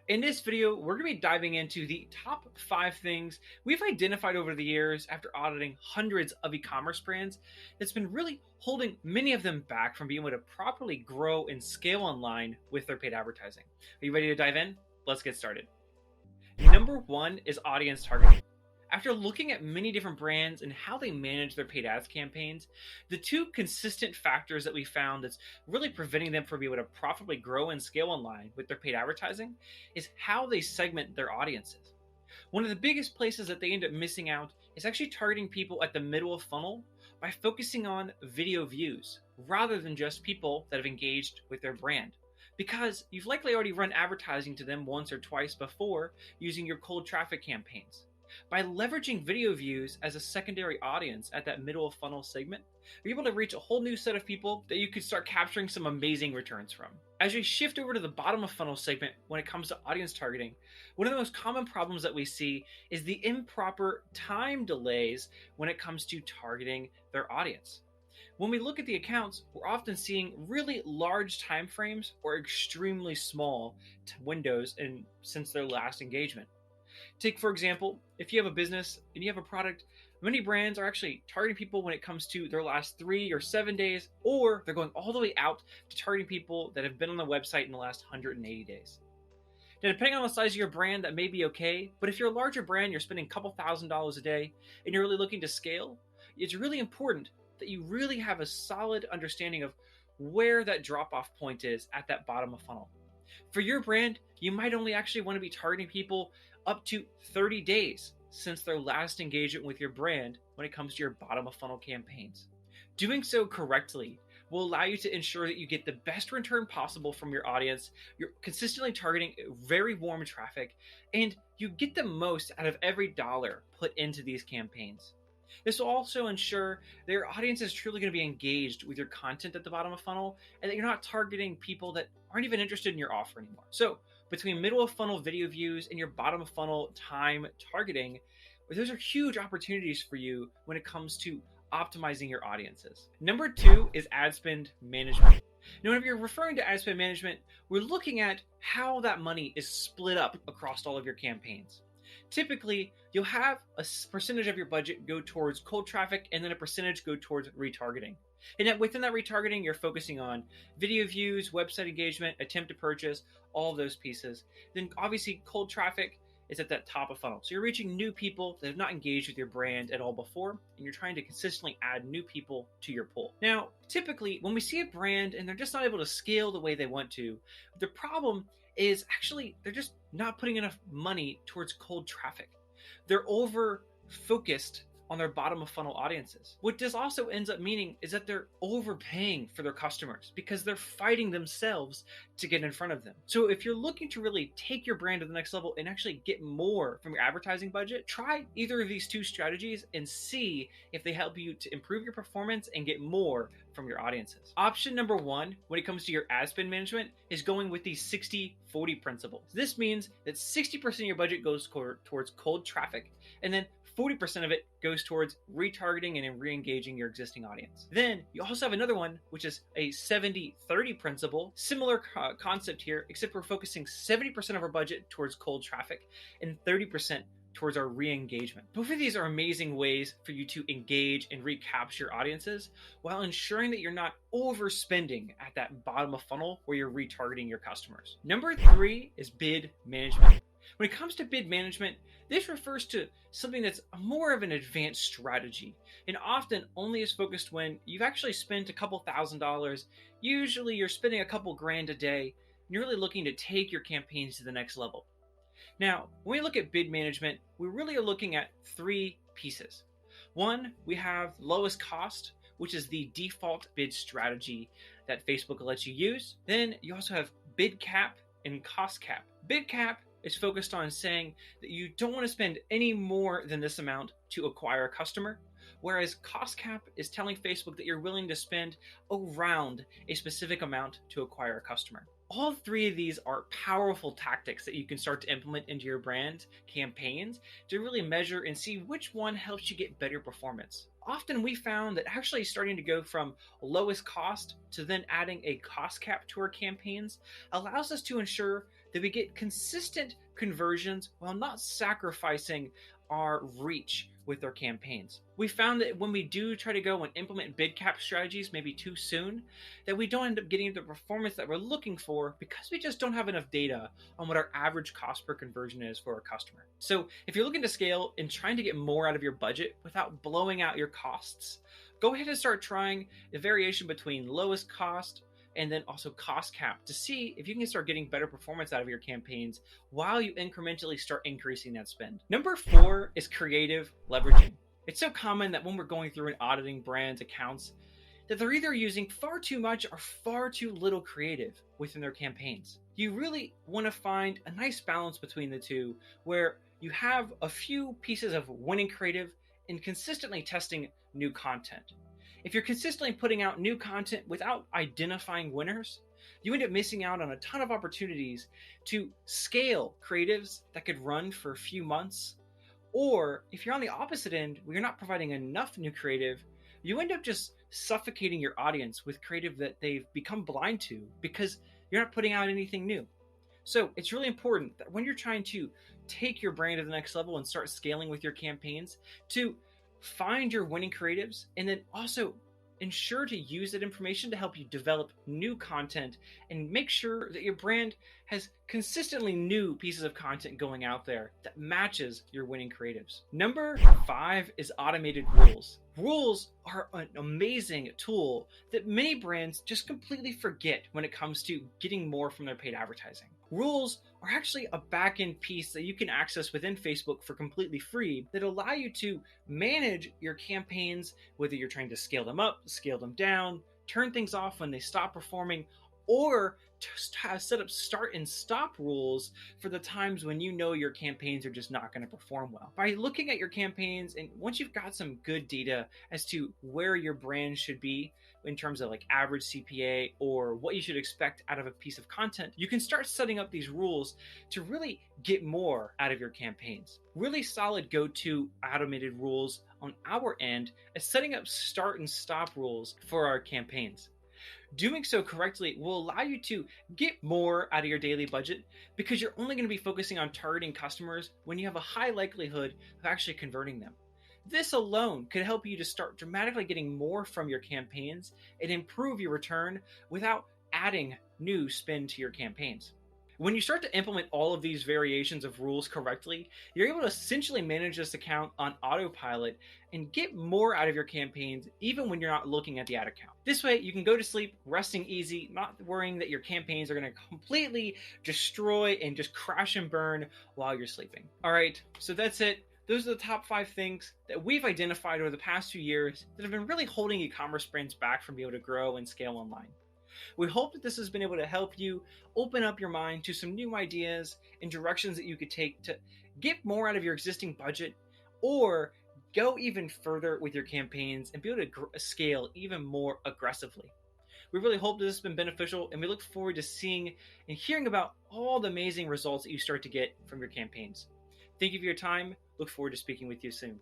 In this video, we're going to be diving into the top 5 things we've identified over the years after auditing hundreds of e-commerce brands that's been really holding many of them back from being able to properly grow and scale online with their paid advertising. Are you ready to dive in? Let's get started. Number 1 is audience targeting. After looking at many different brands and how they manage their paid ads campaigns, the two consistent factors that we found that's really preventing them from being able to profitably grow and scale online with their paid advertising is how they segment their audiences. One of the biggest places that they end up missing out is actually targeting people at the middle of funnel by focusing on video views rather than just people that have engaged with their brand. Because you've likely already run advertising to them once or twice before using your cold traffic campaigns. By leveraging video views as a secondary audience at that middle of funnel segment, you're able to reach a whole new set of people that you could start capturing some amazing returns from. As we shift over to the bottom of funnel segment when it comes to audience targeting, one of the most common problems that we see is the improper time delays when it comes to targeting their audience. When we look at the accounts, we're often seeing really large time frames or extremely small windows since their last engagement. Take, for example, if you have a business and you have a product, many brands are actually targeting people when it comes to their last 3 or 7 days, or they're going all the way out to targeting people that have been on the website in the last 180 days. Now, depending on the size of your brand, that may be okay, but if you're a larger brand, you're spending a couple $1,000s a day, and you're really looking to scale, it's really important that you really have a solid understanding of where that drop-off point is at that bottom of funnel. For your brand, you might only actually want to be targeting people up to 30 days since their last engagement with your brand when it comes to your bottom of funnel campaigns. Doing so correctly will allow you to ensure that you get the best return possible from your audience, you're consistently targeting very warm traffic, and you get the most out of every dollar put into these campaigns. This will also ensure that your audience is truly going to be engaged with your content at the bottom of funnel and that you're not targeting people that aren't even interested in your offer anymore. So between middle of funnel video views and your bottom of funnel time targeting, those are huge opportunities for you when it comes to optimizing your audiences. Number 2 is ad spend management. Now, if you're referring to ad spend management, we're looking at how that money is split up across all of your campaigns. Typically, you'll have a percentage of your budget go towards cold traffic and then a percentage go towards retargeting. And within that retargeting, you're focusing on video views, website engagement, attempt to purchase, all of those pieces. Then obviously cold traffic is at that top of funnel. So you're reaching new people that have not engaged with your brand at all before, and you're trying to consistently add new people to your pool. Now, typically when we see a brand and they're just not able to scale the way they want to, the problem is actually they're just not putting enough money towards cold traffic. They're over focused on their bottom of funnel audiences. What this also ends up meaning is that they're overpaying for their customers because they're fighting themselves to get in front of them. So if you're looking to really take your brand to the next level and actually get more from your advertising budget, try either of these two strategies and see if they help you to improve your performance and get more from your audiences. Option number 1, when it comes to your ad spend management, is going with the 60-40 principle. This means that 60% of your budget goes towards cold traffic, and then 40% of it goes towards retargeting and re-engaging your existing audience. Then you also have another one, which is a 70-30 principle. Similar concept here, except we're focusing 70% of our budget towards cold traffic and 30% towards our re-engagement. Both of these are amazing ways for you to engage and recapture audiences while ensuring that you're not overspending at that bottom of funnel where you're retargeting your customers. Number 3 is bid management. When it comes to bid management, this refers to something that's more of an advanced strategy and often only is focused when you've actually spent a couple $1,000s. Usually you're spending a couple grand a day and you're really looking to take your campaigns to the next level. Now, when we look at bid management, we really are looking at 3 pieces. 1, we have lowest cost, which is the default bid strategy that Facebook will let you use. Then you also have bid cap and cost cap. Bid cap is focused on saying that you don't want to spend any more than this amount to acquire a customer, whereas cost cap is telling Facebook that you're willing to spend around a specific amount to acquire a customer. All 3 of these are powerful tactics that you can start to implement into your brand campaigns to really measure and see which one helps you get better performance. Often we found that actually starting to go from lowest cost to then adding a cost cap to our campaigns allows us to ensure that we get consistent conversions while not sacrificing our reach with our campaigns. We found that when we do try to go and implement bid cap strategies maybe too soon, that we don't end up getting the performance that we're looking for because we just don't have enough data on what our average cost per conversion is for a customer. So if you're looking to scale and trying to get more out of your budget without blowing out your costs, go ahead and start trying a variation between lowest cost and then also cost cap to see if you can start getting better performance out of your campaigns while you incrementally start increasing that spend. Number 4 is creative leveraging. It's so common that when we're going through and auditing brands' accounts, that they're either using far too much or far too little creative within their campaigns. You really want to find a nice balance between the two where you have a few pieces of winning creative and consistently testing new content. If you're consistently putting out new content without identifying winners, you end up missing out on a ton of opportunities to scale creatives that could run for a few months. Or if you're on the opposite end, where you're not providing enough new creative, you end up just suffocating your audience with creative that they've become blind to because you're not putting out anything new. So it's really important that when you're trying to take your brand to the next level and start scaling with your campaigns, to find your winning creatives and then also ensure to use that information to help you develop new content and make sure that your brand has consistently new pieces of content going out there that matches your winning creatives. Number 5 is automated rules. Rules are an amazing tool that many brands just completely forget when it comes to getting more from their paid advertising. Rules are actually a back-end piece that you can access within Facebook for completely free that allow you to manage your campaigns, whether you're trying to scale them up, scale them down, turn things off when they stop performing, or to set up start and stop rules for the times when you know your campaigns are just not going to perform well. By looking at your campaigns, and once you've got some good data as to where your brand should be in terms of like average CPA or what you should expect out of a piece of content, you can start setting up these rules to really get more out of your campaigns. Really solid go-to automated rules on our end is setting up start and stop rules for our campaigns. Doing so correctly will allow you to get more out of your daily budget because you're only going to be focusing on targeting customers when you have a high likelihood of actually converting them. This alone could help you to start dramatically getting more from your campaigns and improve your return without adding new spend to your campaigns. When you start to implement all of these variations of rules correctly, you're able to essentially manage this account on autopilot and get more out of your campaigns even when you're not looking at the ad account. This way, you can go to sleep resting easy, not worrying that your campaigns are going to completely destroy and just crash and burn while you're sleeping. All right, so that's it. Those are the top 5 things that we've identified over the past few years that have been really holding e-commerce brands back from being able to grow and scale online. We hope that this has been able to help you open up your mind to some new ideas and directions that you could take to get more out of your existing budget or go even further with your campaigns and be able to scale even more aggressively. We really hope that this has been beneficial, and we look forward to seeing and hearing about all the amazing results that you start to get from your campaigns. Thank you for your time. Look forward to speaking with you soon.